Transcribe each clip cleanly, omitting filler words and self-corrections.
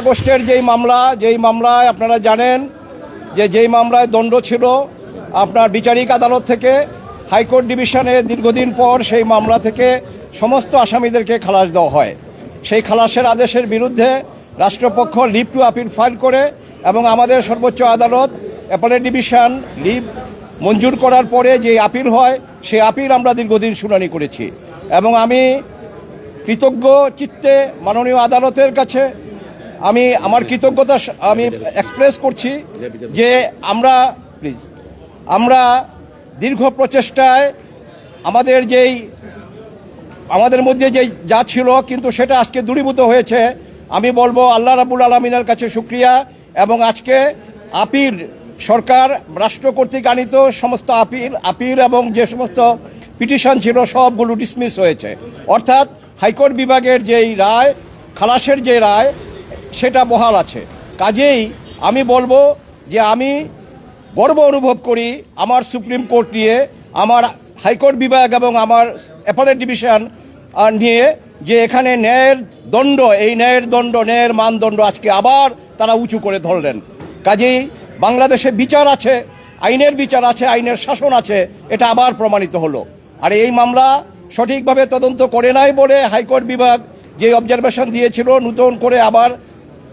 আগস্টের যেই মামলায় আপনারা জানেন যেই মামলায় দণ্ড ছিল আপনার বিচারিক আদালত থেকে হাইকোর্ট ডিভিশনে দীর্ঘদিন পর সেই মামলা থেকে সমস্ত আসামিদেরকে খালাস দেওয়া হয়। সেই খালাসের আদেশের বিরুদ্ধে রাষ্ট্রপক্ষ লিভ টু আপিল ফাইল করে এবং আমাদের সর্বোচ্চ আদালত অ্যাপেলেট ডিভিশন লিভ মঞ্জুর করার পরে যে আপিল হয় সেই আপিল আমরা দীর্ঘদিন শুনানি করেছি এবং আমি কৃতজ্ঞ চিত্তে মাননীয় আদালতের কাছে আমি আমার কৃতজ্ঞতা আমি এক্সপ্রেস করছি যে আমরা দীর্ঘ প্রচেষ্টায় আমাদের মধ্যে যা ছিল কিন্তু সেটা আজকে দূরীভূত হয়েছে। আমি বলবো আল্লাহ রাব্বুল আলামিনের কাছে শুকরিয়া এবং আজকে আপিল সরকার রাষ্ট্র কর্তৃক আনিত সমস্ত আপিল এবং যে সমস্ত পিটিশন ছিল সবগুলো ডিসমিস হয়েছে, অর্থাৎ হাইকোর্ট বিভাগের যেই রায় খালাসের যে রায় সেটা বহাল আছে। কাজেই আমি বলবো যে আমি গর্ব অনুভব করি আমার সুপ্রিম কোর্ট নিয়ে, আমার হাইকোর্ট বিভাগ এবং আমার অ্যাপেলেট ডিভিশন নিয়ে, যে এখানে ন্যায়ের মানদণ্ড আজকে আবার তারা উঁচু করে ধরলেন। কাজেই বাংলাদেশে বিচার আছে, আইনের বিচার আছে, আইনের শাসন আছে, এটা আবার প্রমাণিত হলো। আর এই মামলা সঠিকভাবে তদন্ত করে নাই বলে হাইকোর্ট বিভাগ যে অবজারভেশন দিয়েছিল নতুন করে আবার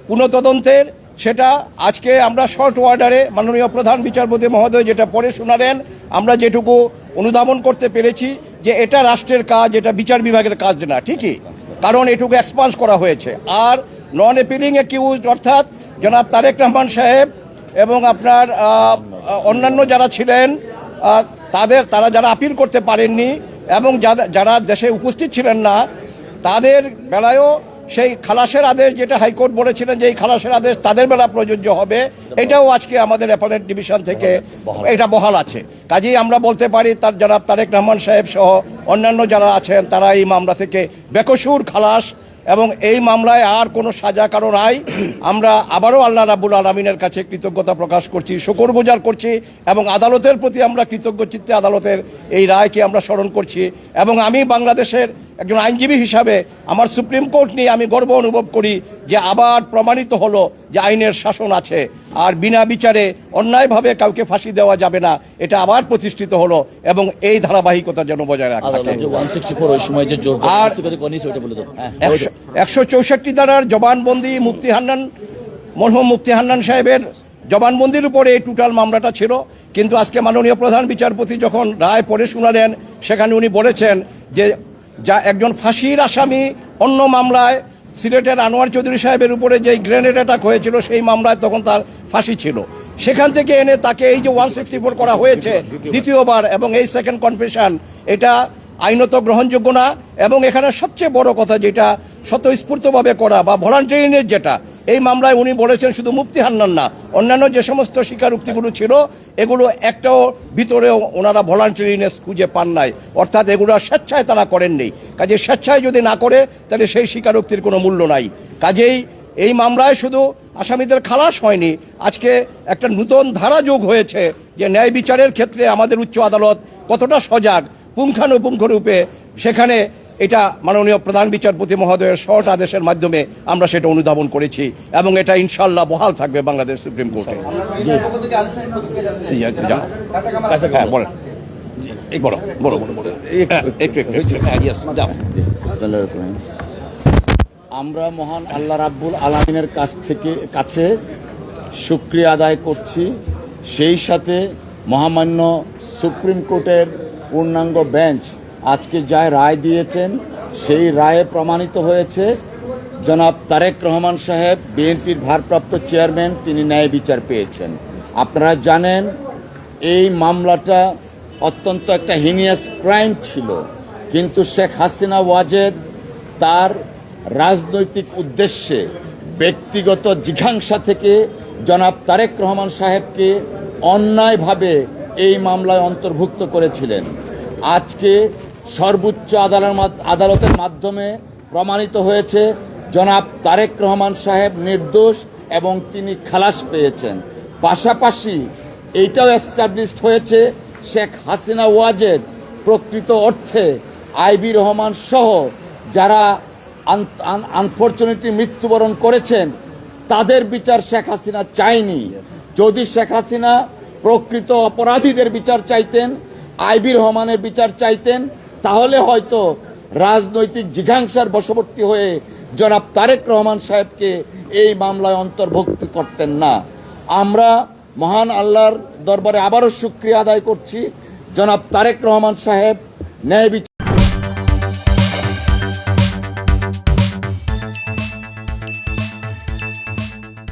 পুনঃতদন্তের, সেটা আজকে আমরা শর্ট অর্ডারে মাননীয় প্রধান বিচারপতি মহোদয় যেটা পরে শোনালেন, আমরা যেটুকু অনুধাবন করতে পেরেছি যে এটা রাষ্ট্রের কাজ, এটা বিচার বিভাগের কাজ না, ঠিকই, কারণ এটুকু এক্সপান্স করা হয়েছে। আর নন অ্যাপিলিং অ্যাকিউজড অর্থাৎ জনাব তারেক রহমান সাহেব এবং আপনার অন্যান্য যারা ছিলেন তারা যারা আপিল করতে পারেননি এবং যারা দেশে উপস্থিত ছিলেন না তাদের বেলায়ও সেই খালাসের আদেশ যেটা হাইকোর্ট বলেছিলেন যে এই খালাসের আদেশ তাদের বেলা প্রযোজ্য হবে, এটাও আজকে আমাদের অ্যাপেলেট ডিভিশন থেকে এটা বহাল আছে। কাজেই আমরা বলতে পারি তার জনাব তারেক রহমান সাহেব সহ অন্যান্য যারা আছেন তারা এই মামলা থেকে বেকসুর খালাস এবং এই মামলায় আর কোনো সাজা কারো নাই। আমরা আবারও আল্লাহ রাব্বুল আলামিনের কাছে কৃতজ্ঞতা প্রকাশ করছি, শুকরগুজার করছি এবং আদালতের প্রতি আমরা কৃতজ্ঞ চিত্তে আদালতের এই রায়কে আমরা স্মরণ করছি। এবং আমি বাংলাদেশের একজন আইনজীবী হিসাবে আমার সুপ্রিম কোর্ট নিয়ে আমি গর্ব অনুভব করি যে আবার প্রমাণিত হলো যে আইনের শাসন আছে আর বিনা বিচারে অন্যায়ভাবে কাউকে ফাঁসি দেওয়া যাবে না, এটা আবার প্রতিষ্ঠিত হলো এবং এই ধারাবাহিকতা যেন বজায় রাখা। আর 164 ধারার জবানবন্দি মরহুম মুফতি হান্নান সাহেবের জবানবন্দির উপরে এই টোটাল মামলাটা ছিল, কিন্তু আজকে মাননীয় প্রধান বিচারপতি যখন রায় পড়ে শোনালেন সেখানে উনি বলেছেন যে যা একজন ফাঁসির আসামি অন্য মামলায় সিলেটের আনোয়ার চৌধুরী সাহেবের উপরে যে গ্রেনেড অ্যাটাক হয়েছিল সেই মামলায় তখন তার ফাঁসি ছিল, সেখান থেকে এনে তাকে এই যে 164 করা হয়েছে দ্বিতীয়বার এবং এই সেকেন্ড কনফেশন, এটা আইনত গ্রহণযোগ্য না। এবং এখানে সবচেয়ে বড় কথা যেটা স্বতঃস্ফূর্তভাবে করা বা ভলান্টারিনেস, যেটা এই মামলায় উনি বলেছেন শুধু মুফতি হান্নান না, অন্যান্য যে সমস্ত স্বীকারোক্তিগুলো ছিল এগুলো একটাও ভিতরেও ওনারা ভলান্টারিনেস খুঁজে পান নাই, অর্থাৎ এগুলো স্বেচ্ছায় তারা করেননি। কাজে স্বেচ্ছায় যদি না করে তাহলে সেই স্বীকারোক্তির কোনো মূল্য নাই। কাজেই এই মামলায় শুধু আসামিদের খালাস হয়নি, আজকে একটা নতুন ধারা যোগ হয়েছে যে ন্যায় বিচারের ক্ষেত্রে আমাদের উচ্চ আদালত কতটা সজাগ পুঙ্খানুপুঙ্খরূপে, সেখানে এটা মাননীয় প্রধান বিচারপতি মহোদয়ের শর্ট আদেশের মাধ্যমে আমরা সেটা অনুধাবন করেছি এবং এটা ইনশাল্লাহ বহাল থাকবে বাংলাদেশ সুপ্রিম কোর্টে। আমরা মহান আল্লাহ রাব্বুল আলামিনের কাছে শুকরিয়া আদায় করছি, সেই সাথে মহামান্য সুপ্রিম কোর্টের পূর্ণাঙ্গ বেঞ্চ আজকে যা রায় দিয়েছেন সেই রায়ে প্রমাণিত হয়েছে জনাব তারেক রহমান সাহেব বিএনপির ভারপ্রাপ্ত চেয়ারম্যান, তিনি ন্যায় বিচার পেয়েছেন। আপনারা জানেন এই মামলাটা অত্যন্ত একটা হিনিয়াস ক্রাইম ছিল, কিন্তু শেখ হাসিনা ওয়াজেদ তার রাজনৈতিক উদ্দেশ্যে ব্যক্তিগত জিঘাংসা থেকে জনাব তারেক রহমান সাহেবকে অন্যায়ভাবে এই মামলায় অন্তর্ভুক্ত করেছিলেন। আজকে সর্বোচ্চ আদালতের মাধ্যমে প্রমাণিত হয়েছে জনাব তারেক রহমান সাহেব নির্দোষ এবং তিনি খালাস পেয়েছেন। পাশাপাশি এইটাও এস্টাবলিশড হয়েছে শেখ হাসিনা ওয়াজেদ প্রকৃত অর্থে আইবি রহমান সহ যারা আনফরচুনেটলি মৃত্যুবরণ করেছেন তাদের বিচার শেখ হাসিনা চায়নি। যদি শেখ হাসিনা প্রকৃত অপরাধীদের বিচার চাইতেন, আইবি রহমানের বিচার চাইতেন, তাহলে হয়তো রাজনৈতিক জিঘাংসার বশবর্তী হয়ে জনাব তারেক রহমান সাহেবকে এই মামলায় অন্তর্ভুক্ত করতেন না। আমরা মহান আল্লাহর দরবারে আবারও শুকরিয়া আদায় করছি, জনাব তারেক রহমান সাহেব ন্যায় বিচার